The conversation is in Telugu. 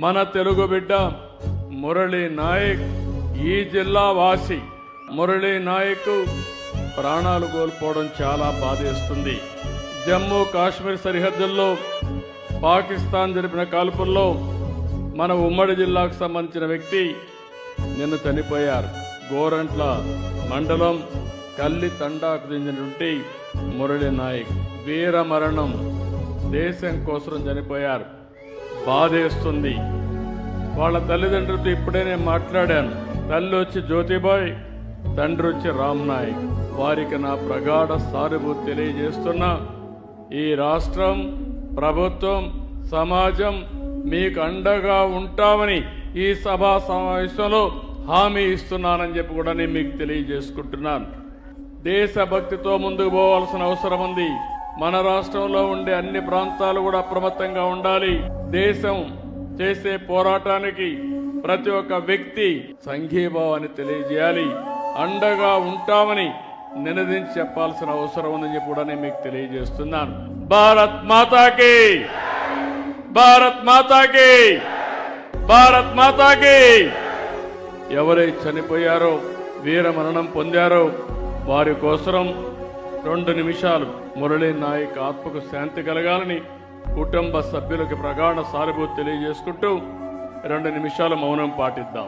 మన తెలుగు బిడ్డ మురళీ నాయక్ ఈ జిల్లా వాసి. మురళీ నాయక్ ప్రాణాలు కోల్పోవడం చాలా బాధేస్తుంది. జమ్మూ కాశ్మీర్ సరిహద్దుల్లో పాకిస్తాన్ జరిపిన కాల్పుల్లో మన ఉమ్మడి జిల్లాకు సంబంధించిన వ్యక్తి నిన్న చనిపోయారు. గోరంట్ల మండలం కల్లి తండాకు చెందినటువంటి మురళీ నాయక్ వీర మరణం. దేశం కోసం చనిపోయారు. బాధేస్తుంది. వాళ్ళ తల్లిదండ్రులతో ఇప్పుడే నేను మాట్లాడాను. తల్లి వచ్చి జ్యోతిబాయ్, తండ్రి వచ్చి రామ్ నాయక్. వారికి నా ప్రగాఢ సానుభూతి తెలియజేస్తున్నా. ఈ రాష్ట్రం, ప్రభుత్వం, సమాజం మీకు అండగా ఉంటామని ఈ సభా సమావేశంలో హామీ ఇస్తున్నానని చెప్పి కూడా నేను మీకు తెలియజేసుకుంటున్నాను. దేశభక్తితో ముందుకు పోవాల్సిన అవసరం ఉంది. మన రాష్ట్రంలో ఉండే అన్ని ప్రాంతాలు కూడా అప్రమత్తంగా ఉండాలి. దేశం చేసే పోరాటానికి ప్రతి ఒక్క వ్యక్తి సంఘీభావాన్ని తెలియజేయాలి. అండగా ఉంటామని నినదించి చెప్పాల్సిన అవసరం ఉందని చెప్పి కూడా నేను మీకు తెలియజేస్తున్నాను. భారత్ మాతాకి, భారత్ మాతాకి, భారత్ మాతాకి. ఎవరైతే చనిపోయారో, వీర మరణం పొందారో వారి కోసం 2 నిమిషాలు మురళీ నాయక్ ఆత్మకు శాంతి కలగాలని కుటుంబ సభ్యులకు ప్రగాఢ సానుభూతి తెలియజేసుకుంటూ 2 నిమిషాలు మౌనం పాటిద్దాం.